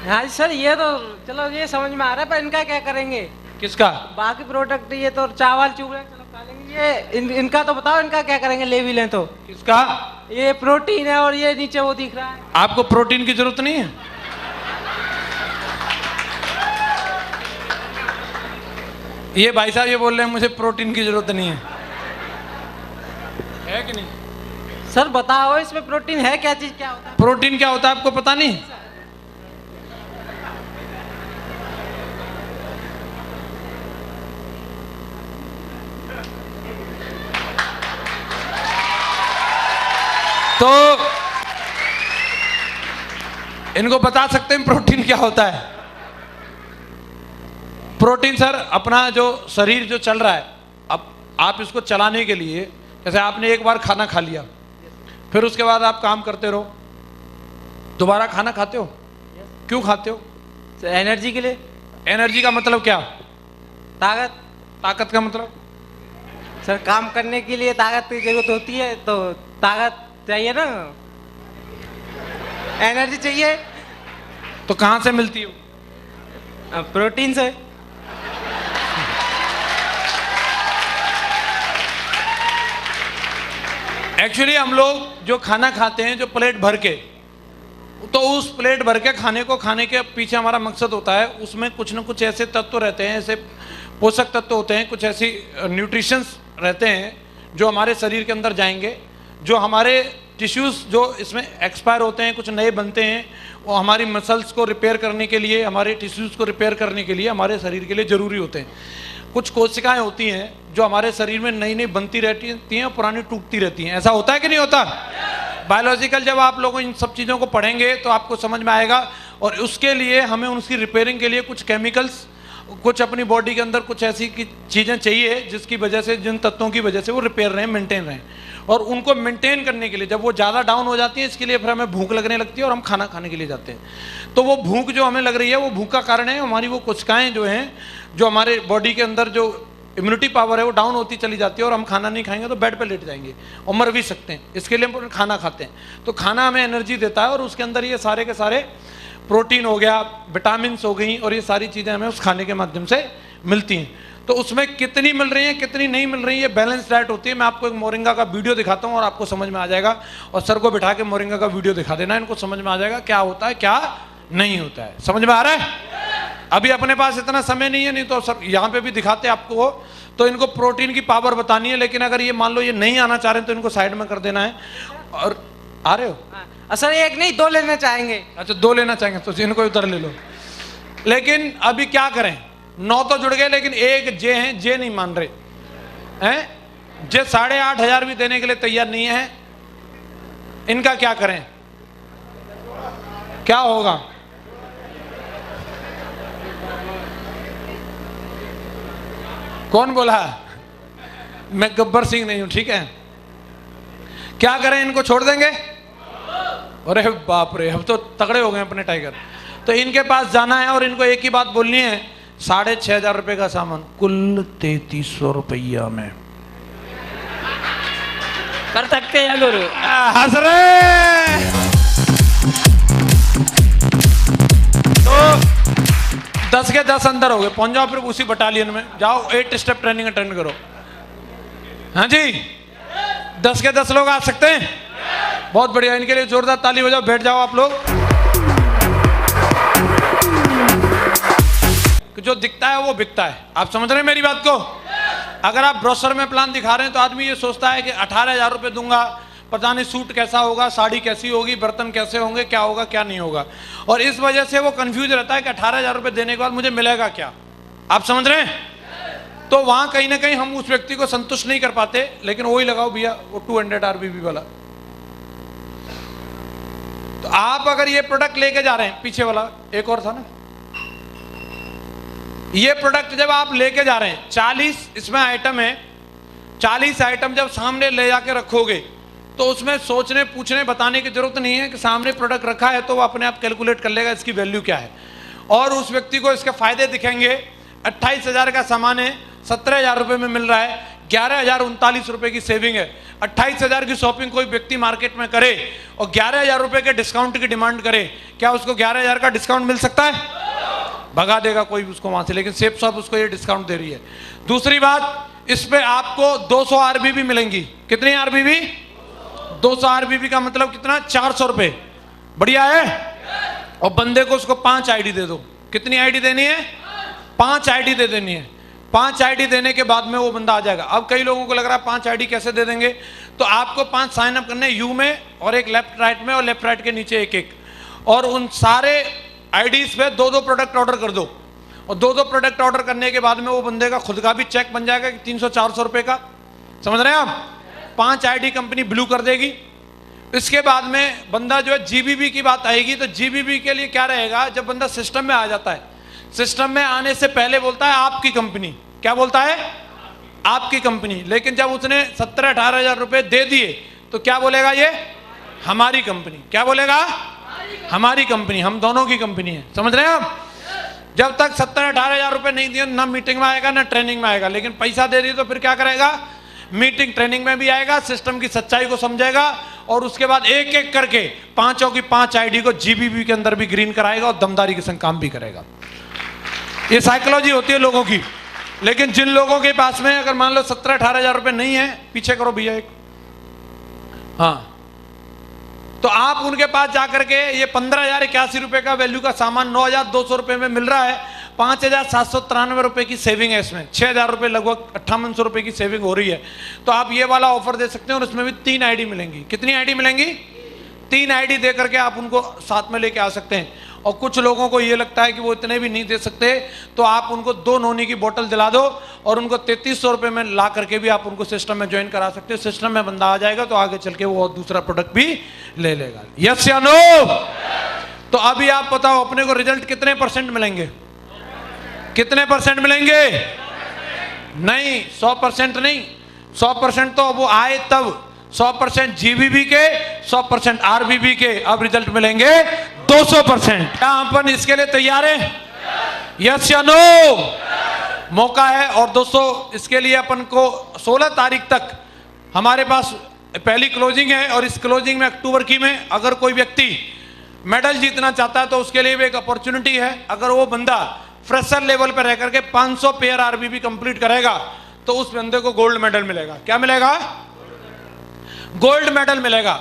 हाँ जी सर, ये तो चलो ये समझ में आ रहा है, पर इनका क्या करेंगे? किसका? बाकी प्रोडक्ट ये तो चावल चूड़े चलो खा लेंगे, ये इनका तो बताओ, इनका क्या करेंगे? ले भी लें तो किसका? ये प्रोटीन है और ये नीचे वो दिख रहा है। आपको प्रोटीन की जरूरत नहीं है? ये भाई साहब ये बोल रहे हैं मुझे प्रोटीन की जरूरत नहीं है कि नहीं? सर बताओ इसमें प्रोटीन है क्या, चीज क्या होता है? प्रोटीन क्या होता है आपको पता नहीं? तो इनको बता सकते हैं प्रोटीन क्या होता है? प्रोटीन सर अपना जो शरीर जो चल रहा है, अब आप इसको चलाने के लिए, जैसे आपने एक बार खाना खा लिया, फिर उसके बाद आप काम करते रहो, दोबारा खाना खाते हो, क्यों खाते हो? एनर्जी के लिए। एनर्जी का मतलब क्या? ताकत। ताकत का मतलब? सर काम करने के लिए ताकत की जरूरत होती है, तो ताकत चाहिए ना, एनर्जी चाहिए। तो कहां से मिलती हो? प्रोटीन से। एक्चुअली हम लोग जो खाना खाते हैं, जो प्लेट भर के, तो उस प्लेट भर के खाने को खाने के पीछे हमारा मकसद होता है, उसमें कुछ न कुछ ऐसे तत्व रहते हैं, ऐसे पोषक तत्व होते हैं, कुछ ऐसी न्यूट्रिशंस रहते हैं जो हमारे शरीर के अंदर जाएंगे, जो हमारे टिश्यूज़ जो इसमें एक्सपायर होते हैं, कुछ नए बनते हैं, वो हमारी मसल्स को रिपेयर करने के लिए, हमारे टिश्यूज़ को रिपेयर करने के लिए, हमारे शरीर के लिए ज़रूरी होते हैं। कुछ कोशिकाएं होती हैं जो हमारे शरीर में नई नई बनती रहती हैं और पुरानी टूटती रहती हैं। ऐसा होता है कि नहीं होता? बायोलॉजिकल जब आप लोग इन सब चीज़ों को पढ़ेंगे तो आपको समझ में आएगा। और उसके लिए हमें उसकी रिपेयरिंग के लिए कुछ केमिकल्स, कुछ अपनी बॉडी के अंदर कुछ ऐसी चीज़ें चाहिए जिसकी वजह से, जिन तत्वों की वजह से वो रिपेयर रहें, मेंटेन रहें। और उनको मेंटेन करने के लिए जब वो ज़्यादा डाउन हो जाती है, इसके लिए फिर हमें भूख लगने लगती है और हम खाना खाने के लिए जाते हैं। तो वो भूख जो हमें लग रही है, वो भूख का कारण है हमारी वो कोशिकाएं जो हैं, जो हमारे बॉडी के अंदर जो इम्यूनिटी पावर है वो डाउन होती चली जाती है और हम खाना नहीं खाएंगे तो बेड पे लेट जाएंगे और मर भी सकते हैं। इसके लिए हम खाना खाते हैं। तो खाना हमें एनर्जी देता है और उसके अंदर ये सारे के सारे प्रोटीन हो गया, विटामिन हो गई, और ये सारी चीज़ें हमें उस खाने के माध्यम से मिलती हैं। तो उसमें कितनी मिल रही हैं, कितनी नहीं मिल रही है, बैलेंस डाइट होती है। मैं आपको एक मोरिंगा का वीडियो दिखाता हूँ और आपको समझ में आ जाएगा। और सर को बिठा के मोरिंगा का वीडियो दिखा देना, इनको समझ में आ जाएगा क्या होता है क्या नहीं होता है। समझ में आ रहा है? अभी अपने पास इतना समय नहीं है, नहीं तो सर यहाँ पे भी दिखाते आपको। तो इनको प्रोटीन की पावर बतानी है, लेकिन अगर ये मान लो ये नहीं आना चाह रहे हैं तो इनको साइड में कर देना है। और आ रहे हो? सर एक नहीं 2 लेना चाहेंगे। अच्छा 2 लेना चाहेंगे तो इनको उधर ले लो। लेकिन अभी क्या करें, 9 तो जुड़ गए लेकिन एक जे हैं, जे नहीं मान रहे हैं। जे 8,500 भी देने के लिए तैयार नहीं है। इनका क्या करें, क्या होगा? कौन बोला? मैं गब्बर सिंह नहीं हूं, ठीक है? क्या करें, इनको छोड़ देंगे? अरे बाप रे, हम तो तगड़े हो गए अपने टाइगर। तो इनके पास जाना है और इनको एक ही बात बोलनी है, 6,500 रुपए का सामान कुल 3,300 रुपया में कर सकते हैं गुरु। हंस रहे। तो 10 के 10 अंदर हो गए, पहुंच जाओ फिर उसी बटालियन में जाओ, 8 स्टेप ट्रेनिंग अटेंड करो। हाँ जी, 10 के 10 लोग आ सकते हैं? बहुत बढ़िया, इनके लिए जोरदार ताली हो जाओ। बैठ जाओ आप लोग। जो दिखता है वो बिकता है, आप समझ रहे हैं मेरी बात को? अगर आप ब्रोशर में प्लान दिखा रहे हैं तो आदमी ये सोचता है कि 18,000 रुपये दूंगा, पता नहीं सूट कैसा होगा, साड़ी कैसी होगी, बर्तन कैसे होंगे, क्या होगा क्या नहीं होगा। और इस वजह से वो कंफ्यूज रहता है कि 18,000 रुपये देने के बाद मुझे मिलेगा क्या। आप समझ रहे हैं? तो वहां कहीं ना कहीं हम उस व्यक्ति को संतुष्ट नहीं कर पाते। लेकिन वही लगाओ भैया, वो 200 RBB वाला। तो आप अगर ये प्रोडक्ट लेके जा रहे हैं, पीछे वाला एक और था ना, ये प्रोडक्ट जब आप लेके जा रहे हैं, 40 इसमें आइटम है, 40 आइटम जब सामने ले जाके रखोगे तो उसमें सोचने पूछने बताने की जरूरत नहीं है कि सामने प्रोडक्ट रखा है तो वो अपने आप कैलकुलेट कर लेगा इसकी वैल्यू क्या है। और उस व्यक्ति को इसके फायदे दिखेंगे। 28,000 का सामान है, 17,000 रुपये में मिल रहा है, 11,039 रुपये की सेविंग है। 28,000 की शॉपिंग कोई व्यक्ति मार्केट में करे और 11,000 रुपये के डिस्काउंट की डिमांड करे, क्या उसको 11,000 का डिस्काउंट मिल सकता है? भगा देगा कोई उसको वहां से। लेकिन सेफ शॉप उसको ये डिस्काउंट दे रही है। दूसरी बात, इस पे आपको 200 RBB मिलेंगी। कितनी RBB? 200 RBB का मतलब कितना? 400 रुपये। बढ़िया है। और बंदे को उसको 5 ID दे दो। कितनी ID देनी है? 5 ID दे देनी है। 5 ID देने के बाद में वो बंदा आ जाएगा। अब कई लोगों को लग रहा है 5 ID कैसे दे देंगे, तो आपको 5 साइन अप करने, यू में और एक लेफ्ट राइट में और लेफ्ट राइट के नीचे एक एक, और उन सारे IDs पे 2-2 प्रोडक्ट ऑर्डर कर दो। और 2-2 प्रोडक्ट ऑर्डर करने के बाद में वो बंदे का खुद का भी चेक बन जाएगा कि 300-400 रुपये का। समझ रहे हैं आप? 5 ID कंपनी ब्लू कर देगी। इसके बाद में बंदा जो है GBB की बात आएगी, तो GBB के लिए क्या रहेगा, जब बंदा सिस्टम में आ जाता है, सिस्टम में आने से पहले बोलता है आपकी कंपनी। क्या बोलता है? आपकी कंपनी। लेकिन जब उसने 17-18 हज़ार रुपये दे दिए तो क्या बोलेगा ये? हमारी कंपनी। क्या बोलेगा? हमारी कंपनी। हम दोनों की कंपनी है। समझ रहे हैं आप? जब तक 17-18 हज़ार रुपये नहीं दिए, ना मीटिंग में आएगा ना ट्रेनिंग में आएगा। लेकिन पैसा दे दिए तो फिर क्या करेगा? मीटिंग ट्रेनिंग में भी आएगा, सिस्टम की सच्चाई को समझेगा, और उसके बाद एक एक करके 5 की 5 ID को GBB के अंदर भी ग्रीन कराएगा और दमदारी के संग काम भी करेगा। ये साइकोलॉजी होती है लोगों की। लेकिन जिन लोगों के पास में अगर मान लो 17-18 हज़ार रुपये नहीं है, पीछे करो भैया एक, हाँ, तो आप उनके पास जाकर के ये 15,081 रुपये का वैल्यू का सामान 9,200 रुपये में मिल रहा है। 5,793 रुपये की सेविंग है इसमें। 6,000 रुपये, लगभग 5,800 रुपये की सेविंग हो रही है। तो आप ये वाला ऑफर दे सकते हैं, और इसमें भी 3 ID मिलेंगी। कितनी ID मिलेंगी? 3 ID दे करके आप उनको साथ में लेके आ सकते हैं। और कुछ लोगों को ये लगता है कि वो इतने भी नहीं दे सकते, तो आप उनको 2 नोनी की बोतल दिला दो और उनको 3300 रुपये में ला करके भी आप उनको सिस्टम में ज्वाइन करा सकते हो। सिस्टम में बंदा आ जाएगा तो आगे चल के वो दूसरा प्रोडक्ट भी ले लेगा। यस या नो? तो अभी आप बताओ अपने को रिजल्ट कितने % मिलेंगे? कितने % मिलेंगे? नहीं 100% नहीं, 100% तो वो आए तब 100% जीबीबी के, 100% आरबीबी के। अब रिजल्ट मिलेंगे 200%। क्या अपन इसके लिए तैयार हैं? यस या नो? मौका है। और दोस्तों इसके लिए अपन को 16 तारीख तक हमारे पास पहली क्लोजिंग है और इस क्लोजिंग में अक्टूबर की में अगर कोई व्यक्ति मेडल जीतना चाहता है तो उसके लिए भी एक अपॉर्चुनिटी है। अगर वो बंदा फ्रेशर लेवल पर रह करके 500 पेयर आरबीबी कंप्लीट करेगा तो उस बंदे को गोल्ड मेडल मिलेगा। क्या मिलेगा? गोल्ड मेडल मिलेगा।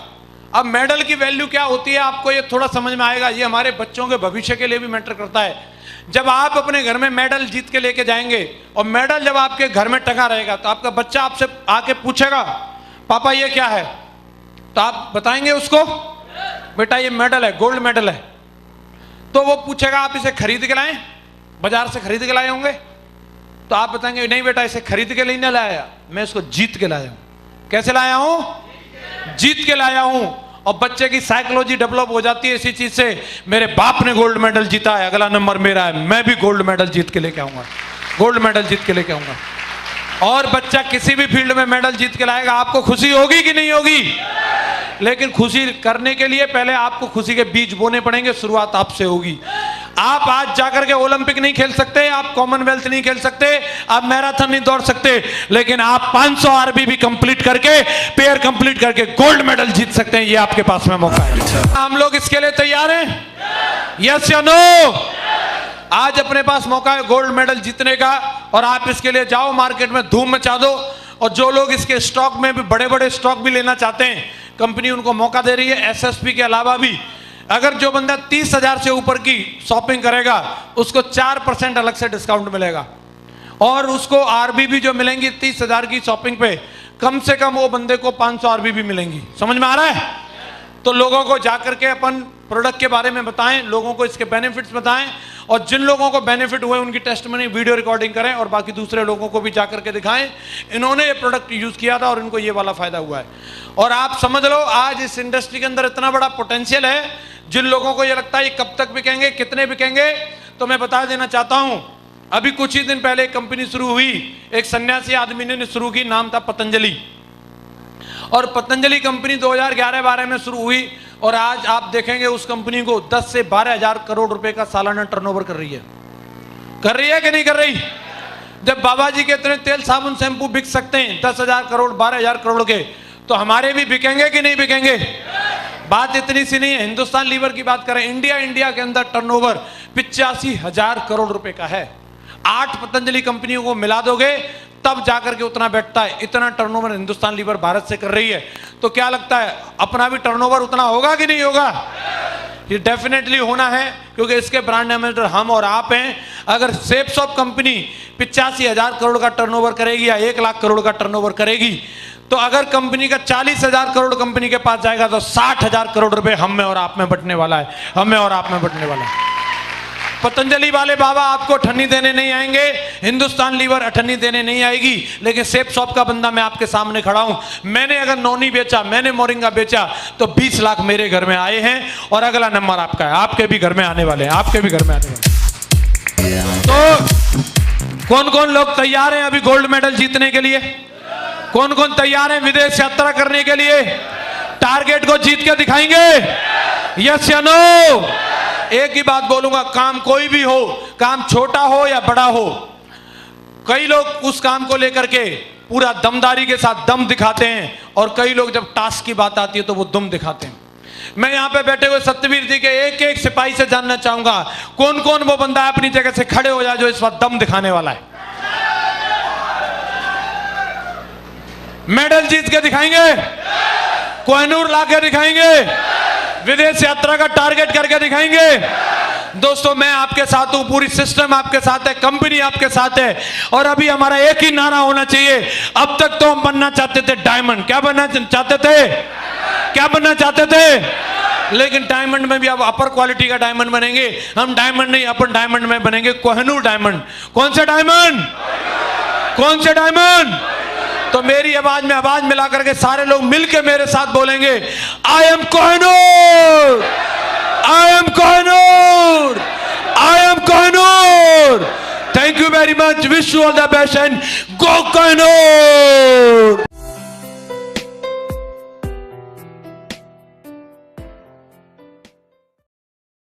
अब मेडल की वैल्यू क्या होती है आपको ये थोड़ा समझ में आएगा। ये हमारे बच्चों के भविष्य के लिए भी मैटर करता है। जब आप अपने घर में मेडल जीत के लेके जाएंगे और मेडल जब आपके घर में टंगा रहेगा तो आपका बच्चा आपसे आके पूछेगा पापा ये क्या है, तो आप बताएंगे उसको बेटा ये मेडल है, गोल्ड मेडल है। तो वो पूछेगा आप इसे खरीद के लाए, बाजार से खरीद के लाए होंगे? तो आप बताएंगे नहीं बेटा इसे खरीद के नहीं लाया, मैं इसको जीत के लाया हूं। कैसे लाया हूं? जीत के लाया हूं। और बच्चे की साइकोलॉजी डेवलप हो जाती है इसी चीज से, मेरे बाप ने गोल्ड मेडल जीता है, अगला नंबर मेरा है, मैं भी गोल्ड मेडल जीत के लेके आऊंगा, गोल्ड मेडल जीत के लेके आऊंगा। और बच्चा किसी भी फील्ड में मेडल जीत के लाएगा, आपको खुशी होगी कि नहीं होगी? लेकिन खुशी करने के लिए पहले आपको खुशी के बीज बोने पड़ेंगे, शुरुआत आपसे होगी। आप आज जाकर के ओलंपिक नहीं खेल सकते, आप कॉमनवेल्थ नहीं खेल सकते, आप मैराथन नहीं दौड़ सकते, लेकिन आप 500 आरबीबी कंप्लीट करके, पेयर कंप्लीट करके गोल्ड मेडल जीत सकते हैं। ये आपके पास में मौका है। हम लोग इसके लिए तैयार हैं? यस या नो? आज अपने पास मौका है गोल्ड मेडल जीतने का और आप इसके लिए जाओ मार्केट में धूम मचा दो। और जो लोग इसके स्टॉक में भी बड़े बड़े स्टॉक भी लेना चाहते हैं, कंपनी उनको मौका दे रही है एसएसपी के अलावा भी। अगर जो बंदा 30,000 से ऊपर की शॉपिंग करेगा उसको 4% अलग से डिस्काउंट मिलेगा और उसको आरबीबी जो मिलेंगी 30,000 की शॉपिंग पे कम से कम वो बंदे को 500 आरबीबी मिलेंगी। समझ में आ रहा है? तो लोगों को जाकर के अपन प्रोडक्ट के बारे में बताएं, लोगों को इसके बेनिफिट्स बताएं और जिन लोगों को बेनिफिट हुए उनकी टेस्टमनी वीडियो रिकॉर्डिंग करें और बाकी दूसरे लोगों को भी जाकर के दिखाएं इन्होंने ये प्रोडक्ट यूज किया था और इनको ये वाला फायदा हुआ है। और आप समझ लो आज इस इंडस्ट्री के अंदर इतना बड़ा पोटेंशियल है, जिन लोगों को ये लगता है ये कब तक बिकेंगे, कितने बिकेंगे, तो मैं बता देना चाहता हूं अभी कुछ ही दिन पहले एक कंपनी शुरू हुई, एक सन्यासी आदमी ने शुरू की, नाम था पतंजलि। और पतंजलि कंपनी 2011-12 में शुरू हुई और आज आप देखेंगे उस कंपनी को 10 से 12,000 करोड़ रुपए का सालाना टर्नओवर कर रही है। कर रही है कि नहीं कर रही? जब बाबा जी के इतने तेल साबुन शैंपू बिक सकते हैं 10,000 करोड़ 12,000 करोड़ के, तो हमारे भी बिकेंगे कि नहीं बिकेंगे? बात इतनी सी नहीं है। हिंदुस्तान लीवर की बात करें, इंडिया के अंदर टर्नओवर 85,000 करोड़ रुपए का है। 8 पतंजलि कंपनियों को मिला दोगे तब जाकर के उतना बैठता है। इतना टर्नओवर हिंदुस्तान लीवर भारत से कर रही है, तो क्या लगता है अपना भी टर्नओवर उतना होगा कि नहीं होगा? ये डेफिनेटली होना है, क्योंकि इसके ब्रांड एम्बेसडर हम और आप हैं। अगर सेफ शॉप कंपनी 85,000 करोड़ का टर्नओवर करेगी या 1 लाख करोड़ का टर्नओवर करेगी, तो अगर कंपनी का 40,000 करोड़ कंपनी के पास जाएगा तो 60,000 करोड़ रुपए हम में और आप में बंटने वाला है, हम में और आप में बंटने वाला है। पतंजलि वाले बाबा आपको अठन्नी देने नहीं आएंगे, हिंदुस्तान लीवर अठन्नी देने नहीं आएगी, लेकिन सेफ शॉप का बंदा मैं आपके सामने खड़ा हूं। मैंने अगर नौनी बेचा, मैंने मोरिंगा बेचा, तो 20 लाख मेरे घर में आए हैं और अगला नंबर आपका है, आपके भी घर में आने वाले हैं, आपके भी घर में आने वाले हैं। तो कौन कौन लोग तैयार हैं अभी गोल्ड मेडल जीतने के लिए? कौन कौन तैयार हैं विदेश यात्रा करने के लिए? टारगेट को जीत के दिखाएंगे? यस या नो? एक ही बात बोलूंगा, काम कोई भी हो, काम छोटा हो या बड़ा हो, कई लोग उस काम को लेकर के पूरा दमदारी के साथ दम दिखाते हैं और कई लोग जब टास्क की बात आती है तो वो दम दिखाते हैं। मैं यहां पे बैठे हुए सत्यवीर जी के एक एक सिपाही से जानना चाहूंगा कौन कौन वो बंदा है अपनी जगह से खड़े हो जाए जो इस वक्त दम दिखाने वाला है। मेडल जीत के दिखाएंगे, कोहिनूर ला के दिखाएंगे, विदेश यात्रा का टारगेट करके दिखाएंगे। दोस्तों मैं आपके साथ हूं, पूरी सिस्टम आपके साथ है, कंपनी आपके साथ है और अभी हमारा एक ही नारा होना चाहिए। अब तक तो हम बनना चाहते थे डायमंड, क्या बनना चाहते थे? क्या बनना चाहते थे? लेकिन डायमंड में भी अब अपर क्वालिटी का डायमंड बनेंगे हम। डायमंड नहीं, अपन डायमंड में बनेंगे कोहिनूर डायमंड। कौन सा डायमंड? कौन से डायमंड? तो मेरी आवाज में आवाज मिला करके सारे लोग मिलके मेरे साथ बोलेंगे, I am Kohinoor, I am Kohinoor, I am Kohinoor. Thank you very much, wish you all the best and go Kohinoor.